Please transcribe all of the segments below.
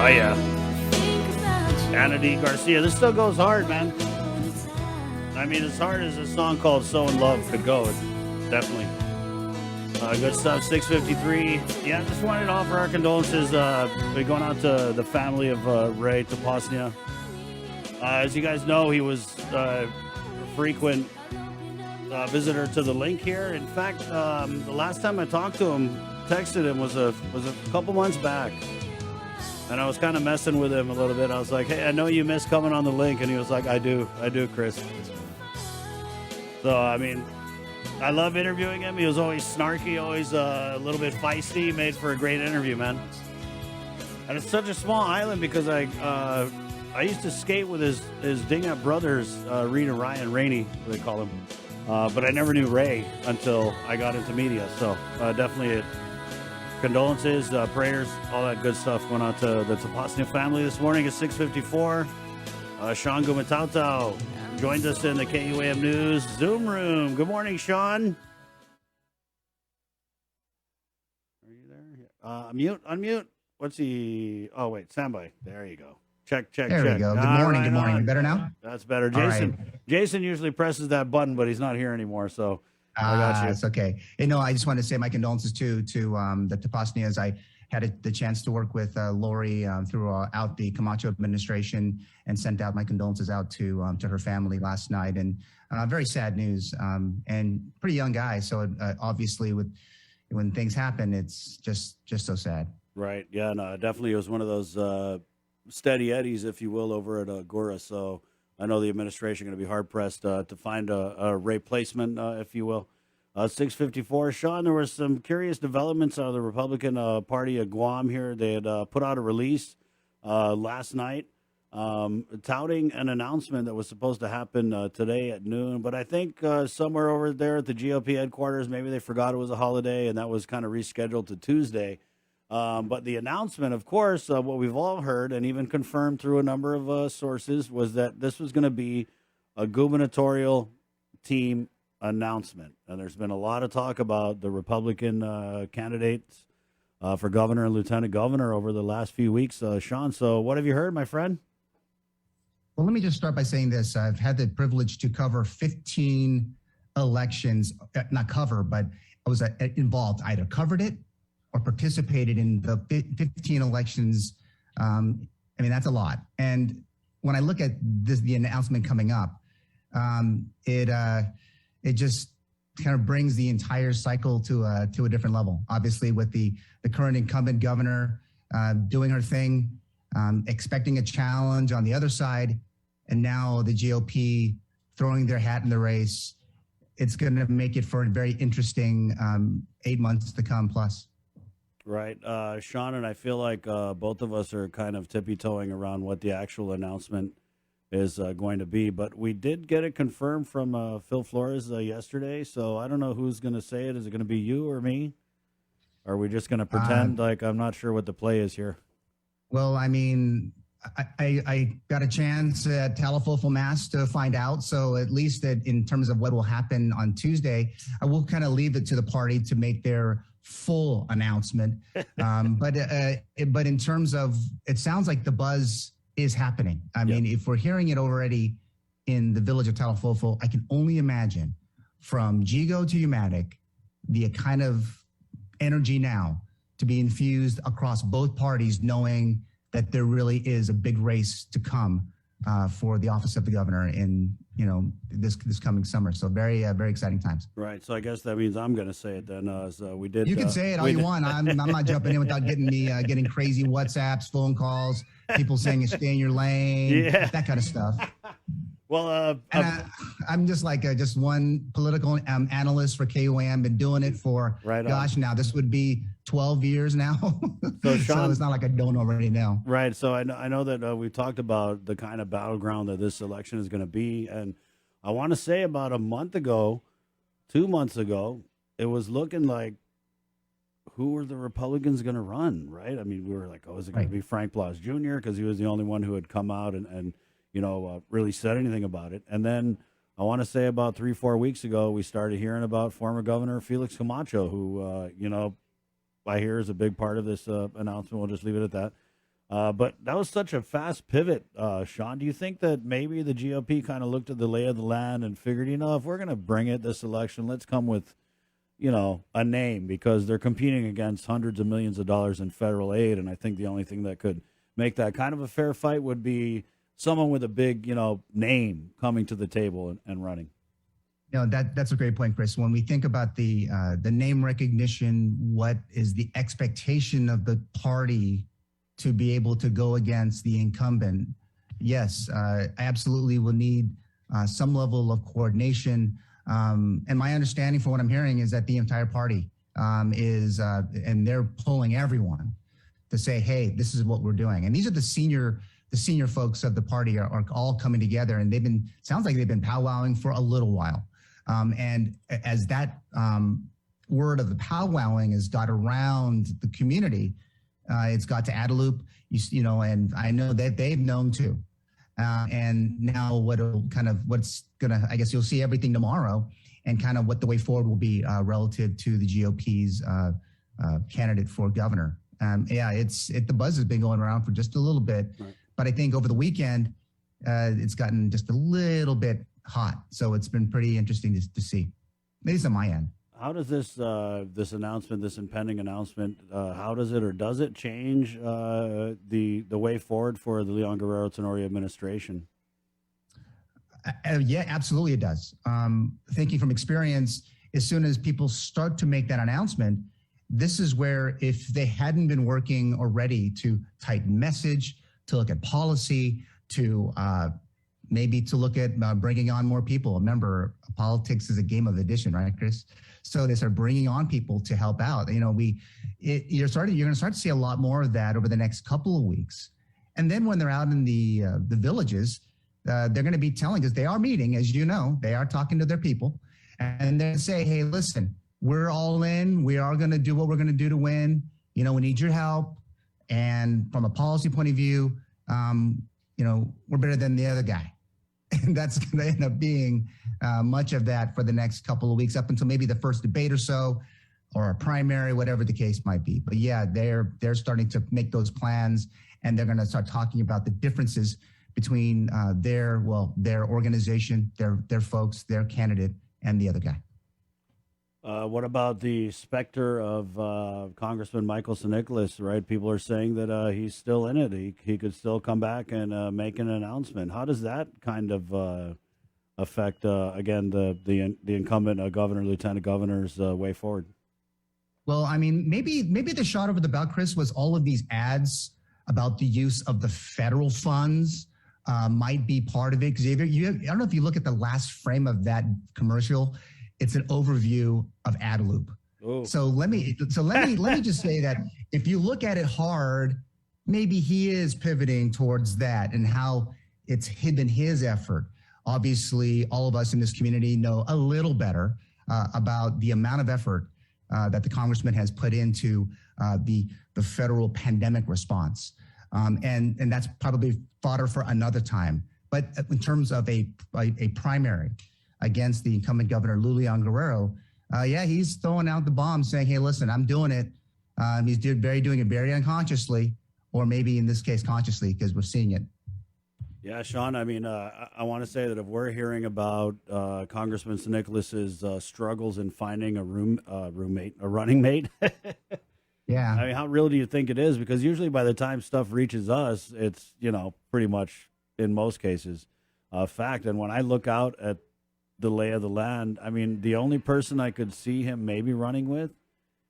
Oh, yeah. Anna D. Garcia. This still goes hard, man. I mean, as hard as a song called So in Love could go, definitely. Good stuff, 6:53. Yeah, just wanted to offer our condolences. We're going out to the family of Ray Tapasnia. As you guys know, he was a frequent visitor to the link here. In fact, the last time I talked to him, texted him, was a couple months back. And I was kind of messing with him a little bit. I was like, hey, I know you miss coming on the link. And he was like, I do, Chris. So, I mean, I love interviewing him. He was always snarky, always a little bit feisty. Made for a great interview, man. And it's such a small island because I used to skate with his ding-up brothers, Reed and Ryan Rainey, they call him. But I never knew Ray until I got into media. So definitely condolences, prayers, all that good stuff going on to the Tapasnia family this morning at 6:54. Shawn Gumataotao joins us in the KUAM News Zoom room. Good morning, Shawn. Are you there? Unmute. What's he? Oh, wait, standby. There you go. Check. There we go. Good morning. Good morning. Better now? That's better. Jason usually presses that button, but he's not here anymore, so I got you. It's okay. I just want to say my condolences to the Tapasnias. I had the chance to work with Lori throughout the Camacho administration and sent out my condolences out to her family last night. And very sad news. And pretty young guy, so obviously when things happen, it's just so sad. Right. Yeah. No. Definitely, it was one of those steady eddies, if you will, over at Agora. So I know the administration going to be hard pressed to find a replacement, if you will. 6:54. Shawn, there were some curious developments out of the Republican Party of Guam here. They had put out a release last night touting an announcement that was supposed to happen today at noon. But I think somewhere over there at the GOP headquarters, maybe they forgot it was a holiday, and that was kind of rescheduled to Tuesday. But the announcement, of course, what we've all heard and even confirmed through a number of sources was that this was going to be a gubernatorial team announcement. And there's been a lot of talk about the Republican candidates for governor and lieutenant governor over the last few weeks. Shawn, so what have you heard, my friend? Well, let me just start by saying this. I've had the privilege to cover 15 elections, not cover, but I was involved. I either covered it or participated in the 15 elections. I mean, that's a lot. And when I look at the announcement coming up, it just kind of brings the entire cycle to a different level. Obviously, with the current incumbent governor doing her thing, expecting a challenge on the other side, and now the GOP throwing their hat in the race, it's going to make it for a very interesting 8 months to come plus. Right. Shawn, and I feel like both of us are kind of tippy-toeing around what the actual announcement is going to be. But we did get it confirmed from Phil Flores yesterday, so I don't know who's going to say it. Is it going to be you or me? Or are we just going to pretend like I'm not sure what the play is here? Well, I mean, I got a chance at Talafofo Mass to find out. So at least that in terms of what will happen on Tuesday, I will kind of leave it to the party to make their full announcement. But in terms of, it sounds like the buzz is happening. I mean, if we're hearing it already in the village of Talafofo, I can only imagine from Gigo to Umatic, the kind of energy now to be infused across both parties, knowing that there really is a big race to come for the office of the governor in this coming summer. So very exciting times. Right. So I guess that means I'm going to say it then. So we did. You can say it all you want. I'm not jumping in without getting crazy WhatsApps, phone calls, people saying stay in your lane, that kind of stuff. Well, I'm just like just one political analyst for KUAM. Been doing it for now this would be 12 years now. So, Shawn, so it's not like I don't already know. Right. So I know that we talked about the kind of battleground that this election is going to be, and I want to say about a month ago, 2 months ago, it was looking like who were the Republicans going to run? Right. I mean, we were like, oh, is it going to be Frank Blas Jr. because he was the only one who had come out and really said anything about it. And then I want to say about 3-4 weeks ago, we started hearing about former Governor Felix Camacho, who, I hear is a big part of this announcement. We'll just leave it at that. But that was such a fast pivot, Sean. Do you think that maybe the GOP kind of looked at the lay of the land and figured, if we're going to bring it this election, let's come with, a name, because they're competing against hundreds of millions of dollars in federal aid. And I think the only thing that could make that kind of a fair fight would be someone with a big, name coming to the table and running. That's a great point, Chris. When we think about the name recognition, what is the expectation of the party to be able to go against the incumbent? Yes, I absolutely will need some level of coordination. And my understanding from what I'm hearing is that the entire party is, and they're pulling everyone to say, hey, this is what we're doing. And these are the senior folks of the party are all coming together, and sounds like they've been powwowing for a little while. And as that word of the powwowing has got around the community, it's got to Adelup, and I know that they've known too. And now I guess you'll see everything tomorrow, and kind of what the way forward will be relative to the GOP's candidate for governor. The buzz has been going around for just a little bit, right. But I think over the weekend, it's gotten just a little bit hot. So it's been pretty interesting to see, at least on my end. How does this announcement, this impending announcement, how does it change the way forward for the Leon Guerrero Tenorio administration? Yeah, absolutely it does. Thinking from experience, as soon as people start to make that announcement, this is where, if they hadn't been working already to tighten message, to look at policy, to maybe to look at bringing on more people. Remember, politics is a game of addition, right, Chris? So they start bringing on people to help out. You're going to start to see a lot more of that over the next couple of weeks. And then when they're out in the villages, they're going to be telling, because they are meeting, as you know, they are talking to their people, and they say, hey, listen, we're all in. We are going to do what we're going to do to win. We need your help. And from a policy point of view, we're better than the other guy. And that's going to end up being much of that for the next couple of weeks, up until maybe the first debate or so, or a primary, whatever the case might be. But yeah, they're starting to make those plans, and they're going to start talking about the differences between their organization, their folks, their candidate, and the other guy. What about the specter of Congressman Michael St. Nicholas, right? People are saying that he's still in it. He could still come back and make an announcement. How does that kind of affect, again, the incumbent governor, lieutenant governor's way forward? Well, I mean, maybe the shot over the bow, Chris, was all of these ads about the use of the federal funds might be part of it. Because I don't know if you look at the last frame of that commercial, it's an overview of Adelup. Oh. So let me just say that if you look at it hard, maybe he is pivoting towards that and how it's been his effort. Obviously, all of us in this community know a little better about the amount of effort that the congressman has put into the federal pandemic response. And that's probably fodder for another time. But in terms of a primary against the incumbent governor, Leon Guerrero, he's throwing out the bomb saying, hey, listen, I'm doing it. He's doing it very unconsciously, or maybe in this case consciously, because we're seeing it. Yeah, Sean, I mean, I want to say that if we're hearing about Congressman St. Nicholas's struggles in finding a running mate, yeah. I mean, how real do you think it is? Because usually by the time stuff reaches us, it's, pretty much in most cases a fact. And when I look out at the lay of the land, I mean, the only person I could see him maybe running with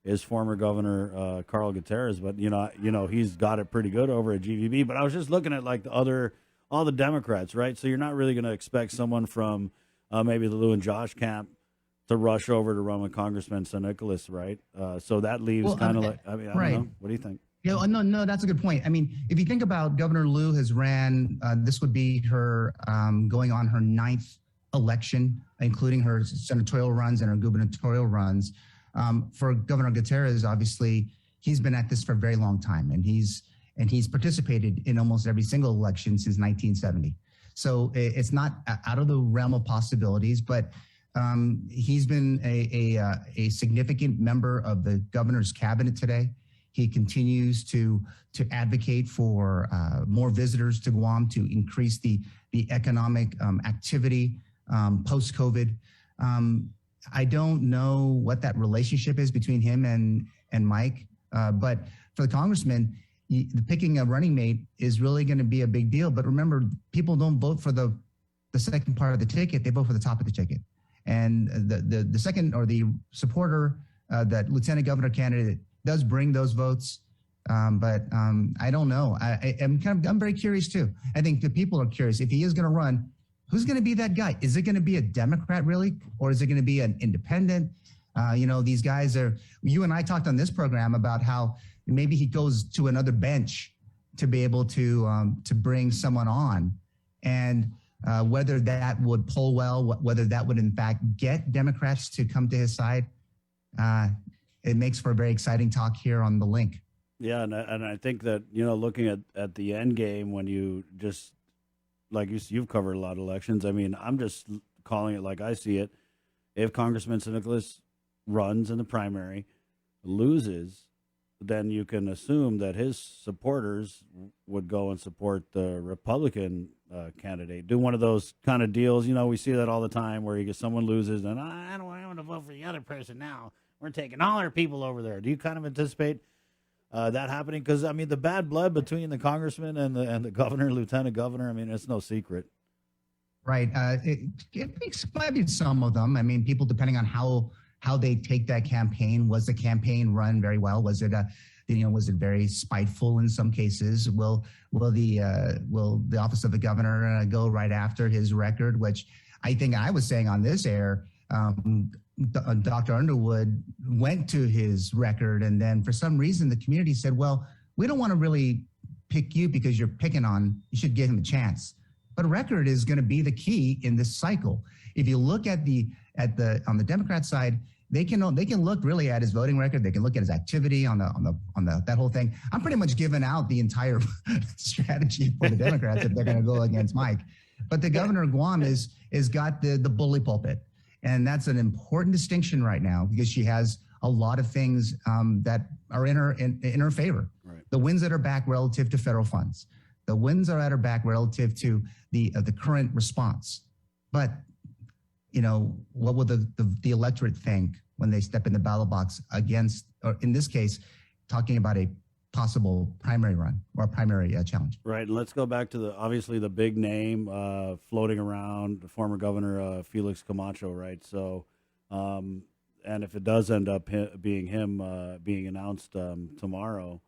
is former Governor Carl Gutierrez. But, he's got it pretty good over at GVB. But I was just looking at all the Democrats, right? So you're not really going to expect someone from maybe the Lou and Josh camp to rush over to run with Congressman St. Nicholas, right? So that leaves I don't know. What do you think? Yeah, no, that's a good point. I mean, if you think about Governor Lou has ran, this would be her going on her 9th election, including her senatorial runs and her gubernatorial runs. For Governor Gutierrez, obviously, he's been at this for a very long time, and he's participated in almost every single election since 1970. So it's not out of the realm of possibilities, but he's been a significant member of the governor's cabinet today. He continues to advocate for more visitors to Guam to increase the economic activity post-COVID. I don't know what that relationship is between him and Mike, but for the congressman, picking a running mate is really going to be a big deal. But remember, people don't vote for the second part of the ticket; they vote for the top of the ticket. And the second, or the supporter, that lieutenant governor candidate, does bring those votes. But I don't know. I'm very curious too. I think the people are curious. If he is going to run, who's going to be that guy? Is it going to be a Democrat really, or is it going to be an independent? These guys are. You and I talked on this program about how maybe he goes to another bench to be able to bring someone on, and whether that would poll well, whether that would in fact get Democrats to come to his side. It makes for a very exciting talk here on the link. Yeah, and I think that, looking at the end game, when you just, like you've covered a lot of elections. I mean, I'm just calling it like I see it. If Congressman St. Nicholas runs in the primary, loses, then you can assume that his supporters would go and support the Republican candidate. Do one of those kind of deals. We see that all the time where someone loses and I don't want to vote for the other person now. We're taking all our people over there. Do you kind of anticipate that happening? Because, I mean, the bad blood between the congressman and the governor, lieutenant governor, I mean, it's no secret. Right. It might be some of them. I mean, people, depending on how they take that campaign. Was the campaign run very well? Was it was it very spiteful in some cases? Will the office of the governor go right after his record? Which I think I was saying on this air, Dr. Underwood went to his record, and then for some reason the community said, well, we don't want to really pick you because you're picking on, you should give him a chance. But a record is going to be the key in this cycle. If you look at on the Democrat side, they can look really at his voting record. They can look at his activity on that whole thing. I'm pretty much giving out the entire strategy for the Democrats if they're going to go against Mike. But the governor of Guam is got the bully pulpit, and that's an important distinction right now because she has a lot of things that are in her favor. Right. The winds at her back relative to federal funds. The winds are at her back relative to the current response. But what will the electorate think when they step in the ballot box against, or in this case, talking about a possible primary run or a primary challenge? Right. And let's go back to obviously the big name floating around, the former governor Felix Camacho, right? So, and if it does end up being him being announced tomorrow,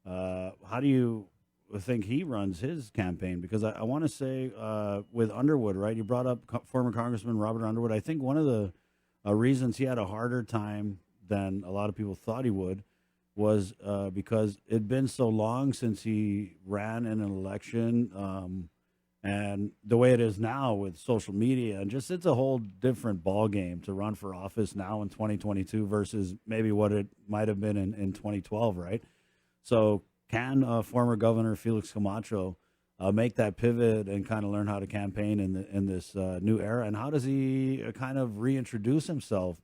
how do you think he runs his campaign? Because I want to say with Underwood, right? You brought up former Congressman Robert Underwood. I think one of the reasons he had a harder time than a lot of people thought he would was because it'd been so long since he ran in an election, and the way it is now with social media, and just it's a whole different ball game to run for office now in 2022 versus maybe what it might have been in 2012, right? So can former Governor Felix Camacho make that pivot and kind of learn how to campaign in this new era? And how does he kind of reintroduce himself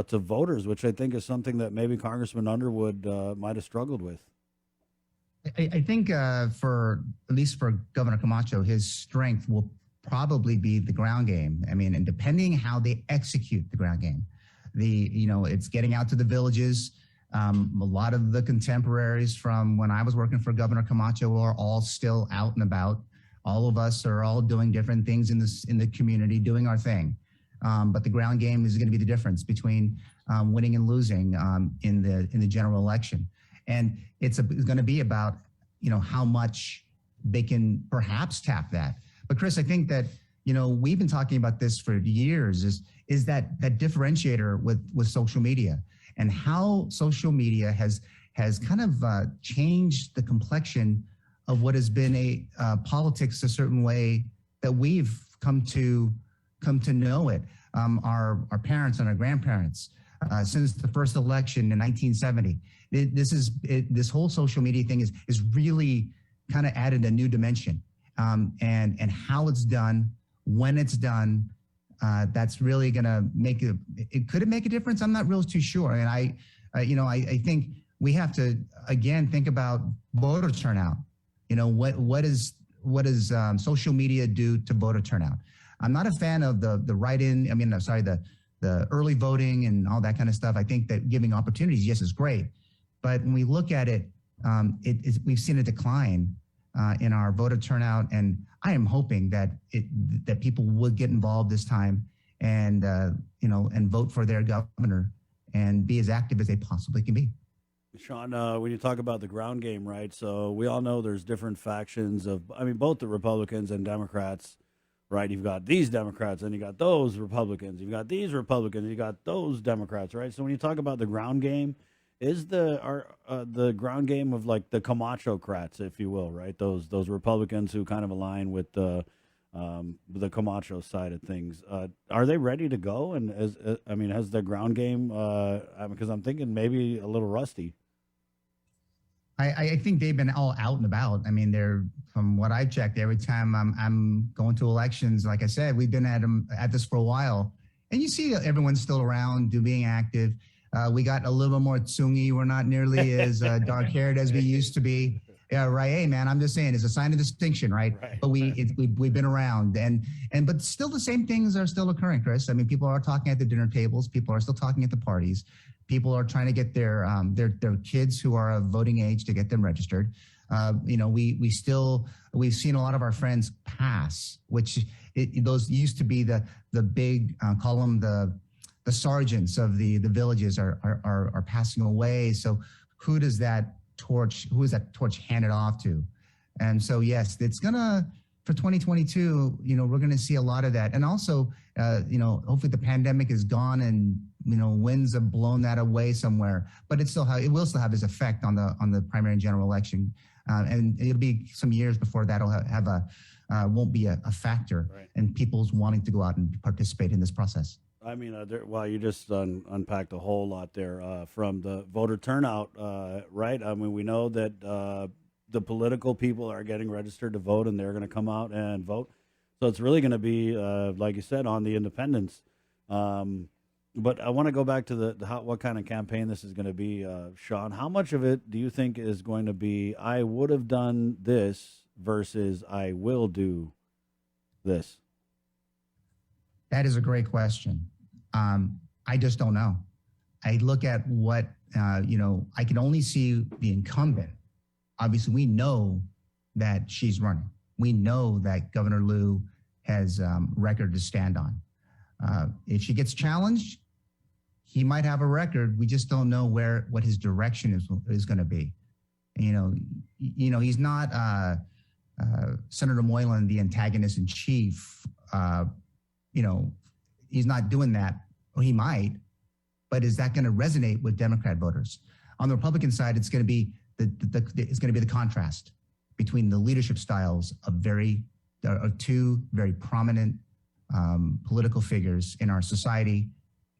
to voters, which I think is something that maybe Congressman Underwood might have struggled with? I think at least for Governor Camacho, his strength will probably be the ground game. I mean, and depending how they execute the ground game, it's getting out to the villages. A lot of the contemporaries from when I was working for Governor Camacho are all still out and about. All of us are all doing different things in the community, doing our thing. But the ground game is going to be the difference between winning and losing in the general election. And it's going to be about how much they can perhaps tap that. But Chris, I think that we've been talking about this for years. Is that differentiator with social media, and how social media has kind of changed the complexion of what has been a politics a certain way that we've come to know it. Our parents and our grandparents, since the first election in 1970, this whole social media thing is really kind of added a new dimension, and how it's done, when it's done. That's really going to could it make a difference? I'm not real too sure. And I think we have to, again, think about voter turnout. What does social media do to voter turnout? I'm not a fan of the write-in. The early voting and all that kind of stuff. I think that giving opportunities, yes, is great. But when we look at it, we've seen a decline in our voter turnout. And I am hoping that people would get involved this time and vote for their governor and be as active as they possibly can be. Shawn, when you talk about the ground game, right? So we all know there's different factions both the Republicans and Democrats, right? You've got these Democrats and you got those Republicans. You've got these Republicans, you got those Democrats, right? So when you talk about the ground game, is the ground game of like the Camacho-crats, if you will, right? Those Republicans who kind of align with the Camacho side of things. Are they ready to go? And has the ground game? Because I'm thinking maybe a little rusty. I think they've been all out and about. I mean, from what I've checked, every time I'm going to elections, like I said, we've been at this for a while, and you see everyone's still around, being active. We got a little bit more tsungi. We're not nearly as dark-haired as we used to be. Yeah, right. Hey, man, I'm just saying it's a sign of distinction, right? But we've been around, but still the same things are still occurring, Chris. I mean, people are talking at the dinner tables. People are still talking at the parties. People are trying to get their kids who are of voting age to get them registered. We've seen a lot of our friends pass, which those used to be the big call them the sergeants of the villages are passing away. So who is that torch handed off to? And so yes, it's gonna for 2022. We're gonna see a lot of that, and also hopefully the pandemic is gone and winds have blown that away somewhere. But it will still have its effect on the primary and general election, and it'll be some years before that'll won't be a factor in people's wanting to go out and participate in this process. I mean, you just unpacked a whole lot there from the voter turnout, right? I mean, we know that the political people are getting registered to vote, and they're going to come out and vote. So it's really going to be, like you said, on the independents. But I want to go back to what kind of campaign this is going to be, Shawn. How much of it do you think is going to be, I would have done this versus I will do this? That is a great question. I just don't know. I look at what, I can only see the incumbent. Obviously, we know that she's running. We know that Governor Liu has record to stand on. If she gets challenged, he might have a record. We just don't know what his direction is going to be. He's not Senator Moylan, the antagonist in chief. He's not doing that, or he might, but is that going to resonate with Democrat voters? On the Republican side, it's going to be the contrast between the leadership styles of two very prominent political figures in our society,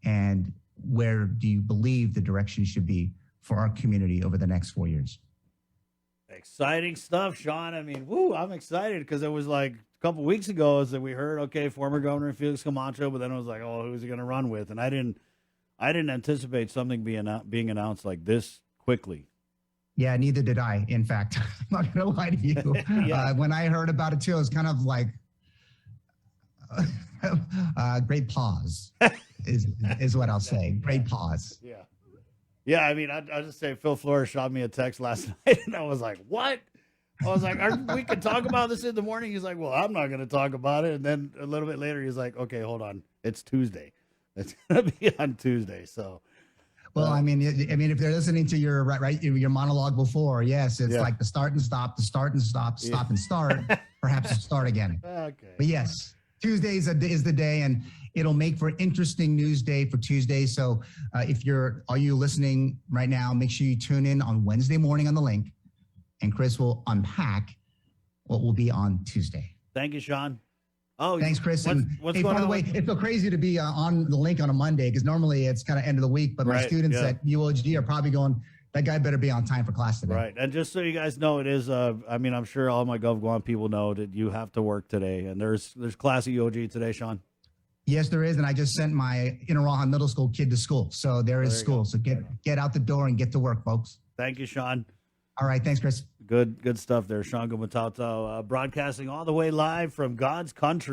and where do you believe the direction should be for our community over the next 4 years? Exciting stuff, Shawn. I mean, I'm excited because it was like a couple weeks ago that we heard, okay, former Governor Felix Camacho, but then it was like, oh, who's he going to run with? And I didn't anticipate something being announced like this quickly. Yeah, neither did I. In fact, I'm not going to lie to you. When I heard about it too, it was kind of like great pause is what I'll say. Great pause. Yeah. Yeah, I mean, I'll just say Phil Flores shot me a text last night, and I was like, what? I was like, we can talk about this in the morning. He's like, well, I'm not going to talk about it. And then a little bit later, he's like, okay, hold on. It's Tuesday. It's going to be on Tuesday. So, well, I mean, if they're listening to your your monologue before, yes, it's like the start and stop, stop and start, perhaps start again. Okay. But yes, Tuesday is the day, and it'll make for an interesting news day for Tuesday. So are you listening right now, make sure you tune in on Wednesday morning on the link, and Chris will unpack what will be on Tuesday. Thank you, Shawn. Oh, thanks, Chris. What's going by the on? way, it feels crazy to be on the link on a Monday because normally it's kind of end of the week, but my students at UOG are probably going, that guy better be on time for class today. Right. And just so you guys know, it is, I'm sure all my GovGuam people know that you have to work today. And there's class at UOG today, Shawn. Yes, there is. And I just sent my Inarahan Middle School kid to school. So there is school. So get out the door and get to work, folks. Thank you, Shawn. All right. Thanks, Chris. Good stuff there. Shawn Gumataotao, broadcasting all the way live from God's country.